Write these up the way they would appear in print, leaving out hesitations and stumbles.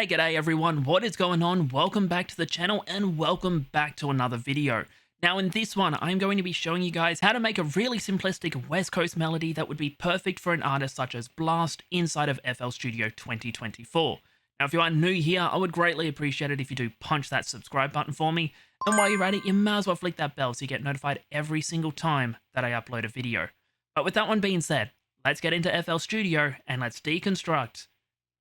G'day everyone, what is going on? Welcome back to the channel and welcome back to another video. Now in this one, I'm going to be showing you guys how to make a really simplistic West Coast melody that would be perfect for an artist such as Blast inside of FL Studio 2024. Now if you are new here, I would greatly appreciate it if you do punch that subscribe button for me. And while you're at it, you might as well flick that bell so you get notified every single time that I upload a video. But with that one being said, let's get into FL Studio and let's deconstruct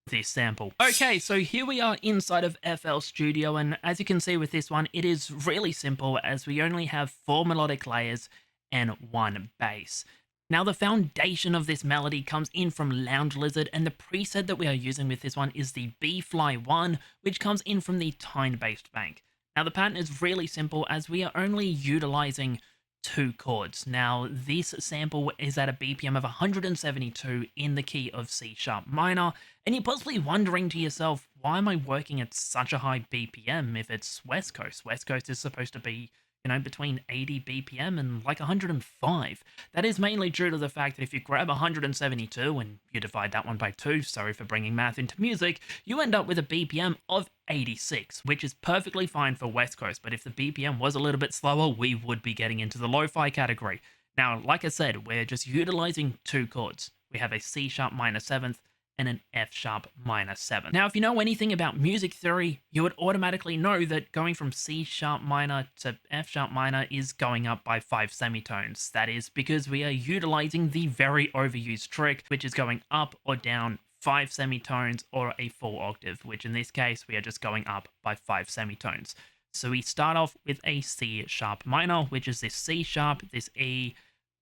this sample. Okay, so here we are inside of FL Studio, and as you can see with this one, it is really simple as we only have 4 melodic layers and 1 bass. Now the foundation of this melody comes in from Lounge Lizard, and the preset that we are using with this one is the B-Fly 1, which comes in from the Time-based bank. Now the pattern is really simple as we are only utilizing 2 chords. Now this sample is at a BPM of 172 in the key of C sharp minor, and you're possibly wondering to yourself, why am I working at such a high BPM if it's West Coast? West Coast is supposed to be, you know, between 80 BPM and like 105. That is mainly due to the fact that if you grab 172 and you divide that one by 2, sorry for bringing math into music, you end up with a BPM of 86, which is perfectly fine for West Coast, but if the BPM was a little bit slower, we would be getting into the lo-fi category. Now, like I said, we're just utilizing 2 chords. We have a C sharp minor 7th and an F sharp minor 7. Now, if you know anything about music theory, you would automatically know that going from C sharp minor to F sharp minor is going up by 5 semitones. That is because we are utilizing the very overused trick, which is going up or down 5 semitones or a full octave, which in this case, we are just going up by 5 semitones. So we start off with a C sharp minor, which is this C sharp, this E,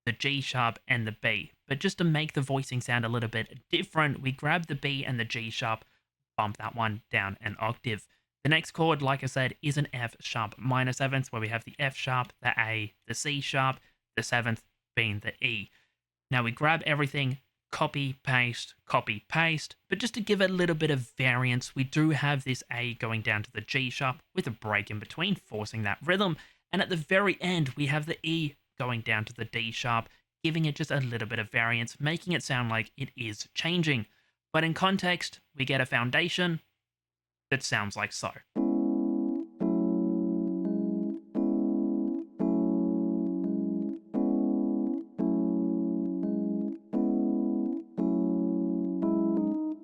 the G sharp, and the B. But just to make the voicing sound a little bit different, we grab the B and the G sharp, bump that one down an octave. The next chord, like I said, is an F sharp minor 7th, where we have the F sharp, the A, the C sharp, the 7th being the E. Now we grab everything, copy, paste, but just to give it a little bit of variance, we do have this A going down to the G sharp with a break in between, forcing that rhythm, and at the very end, we have the E going down to the D sharp, giving it just a little bit of variance, making it sound like it is changing. But in context, we get a foundation that sounds like so.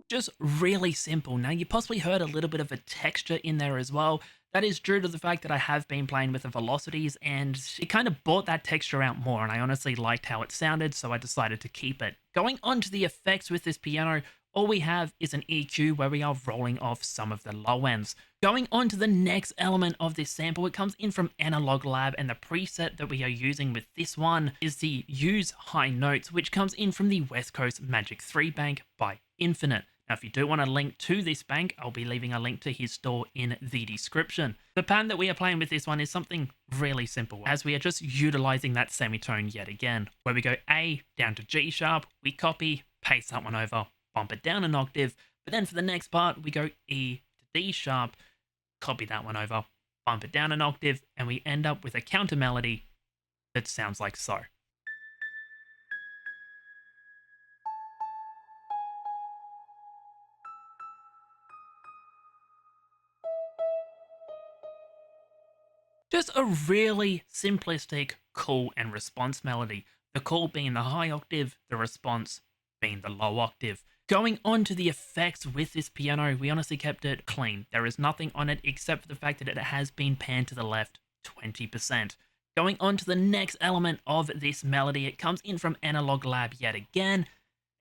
Just really simple. Now you possibly heard a little bit of a texture in there as well. That is due to the fact that I have been playing with the velocities and it kind of brought that texture out more, and I honestly liked how it sounded, so I decided to keep it. Going on to the effects with this piano, all we have is an EQ where we are rolling off some of the low ends. Going on to the next element of this sample, it comes in from Analog Lab, and the preset that we are using with this one is the Use High Notes, which comes in from the West Coast Magic 3 bank by Infinite. Now, if you do want a link to this bank, I'll be leaving a link to his store in the description. The pattern that we are playing with this one is something really simple, as we are just utilizing that semitone yet again, where we go A down to G sharp, we copy, paste that one over, bump it down an octave, but then for the next part, we go E to D sharp, copy that one over, bump it down an octave, and we end up with a counter melody that sounds like so. Just a really simplistic call and response melody. The call being the high octave, the response being the low octave. Going on to the effects with this piano, we honestly kept it clean. There is nothing on it except for the fact that it has been panned to the left 20%. Going on to the next element of this melody, it comes in from Analog Lab yet again,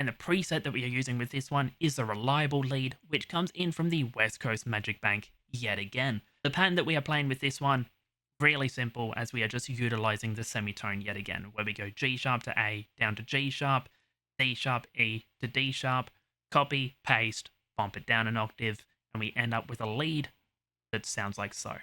and the preset that we are using with this one is the Reliable Lead, which comes in from the West Coast Magic Bank yet again. The pattern that we are playing with this one, really simple, as we are just utilizing the semitone yet again, where we go G sharp to A, down to G sharp, D sharp, E to D sharp, copy, paste, bump it down an octave, and we end up with a lead that sounds like so.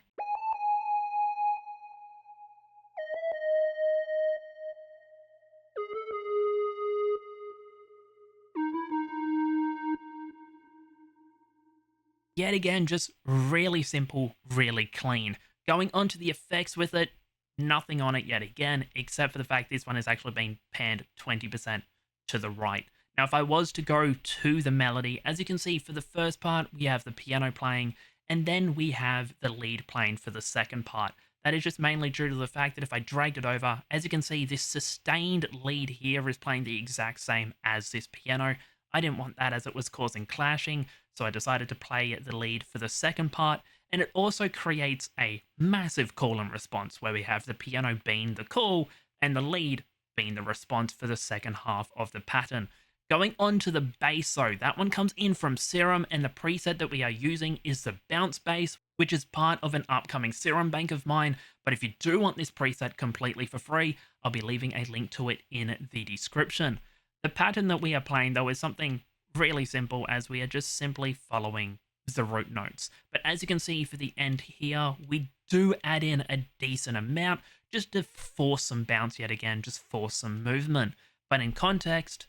Yet again, just really simple, really clean. Going on to the effects with it, nothing on it yet again, except for the fact this one has actually been panned 20% to the right. Now, if I was to go to the melody, as you can see for the first part, we have the piano playing, and then we have the lead playing for the second part. That is just mainly due to the fact that if I dragged it over, as you can see, this sustained lead here is playing the exact same as this piano. I didn't want that as it was causing clashing, so I decided to play the lead for the second part, and it also creates a massive call and response where we have the piano being the call and the lead being the response for the second half of the pattern. Going on to the bass though, that one comes in from Serum, and the preset that we are using is the bounce bass, which is part of an upcoming Serum bank of mine. But if you do want this preset completely for free, I'll be leaving a link to it in the description. The pattern that we are playing though is something really simple, as we are just simply following the root notes. But as you can see for the end here, we do add in a decent amount just to force some bounce yet again, just force some movement. But in context,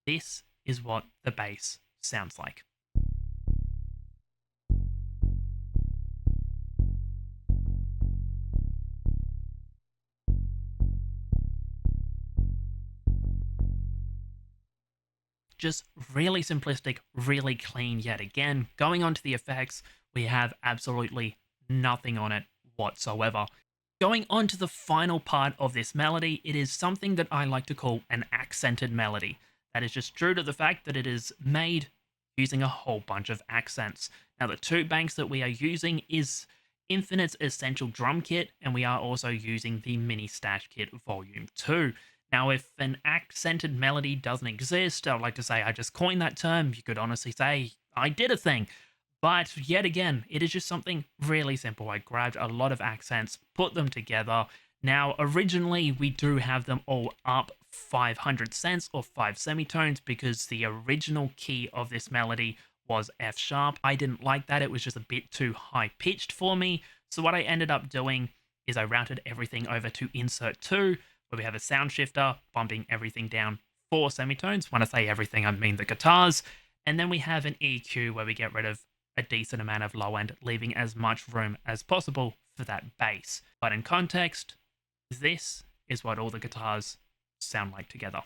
this is what the bass sounds like. Just really simplistic, really clean yet again. Going on to the effects, we have absolutely nothing on it whatsoever. Going on to the final part of this melody, it is something that I like to call an accented melody. That is just true to the fact that it is made using a whole bunch of accents. Now, the two banks that we are using is Infinite's Essential Drum Kit, and we are also using the Mini Stash Kit Volume 2. Now, if an accented melody doesn't exist, I would like to say I just coined that term. You could honestly say I did a thing. But yet again, it is just something really simple. I grabbed a lot of accents, put them together. Now, originally, we do have them all up 500 cents or 5 semitones because the original key of this melody was F sharp. I didn't like that. It was just a bit too high pitched for me. So what I ended up doing is I routed everything over to insert 2, where we have a sound shifter bumping everything down 4 semitones. When I say everything, I mean the guitars. And then we have an EQ where we get rid of a decent amount of low end, leaving as much room as possible for that bass. But in context, this is what all the guitars sound like together.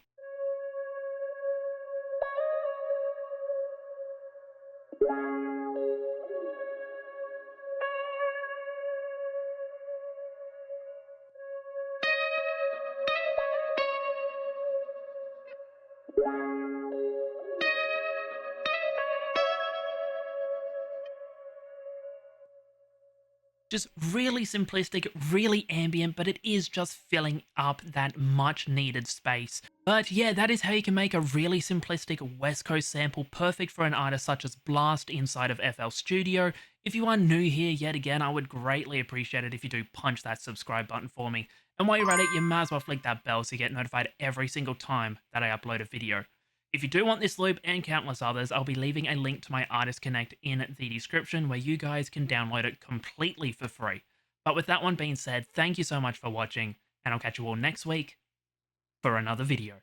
Just really simplistic, really ambient, but it is just filling up that much needed space. But yeah, that is how you can make a really simplistic West Coast sample, perfect for an artist such as Blast inside of FL Studio. If you are new here yet again, I would greatly appreciate it if you do punch that subscribe button for me. And while you're at it, you might as well flick that bell so you get notified every single time that I upload a video. If you do want this loop and countless others, I'll be leaving a link to my Artist Connect in the description where you guys can download it completely for free. But with that one being said, thank you so much for watching, and I'll catch you all next week for another video.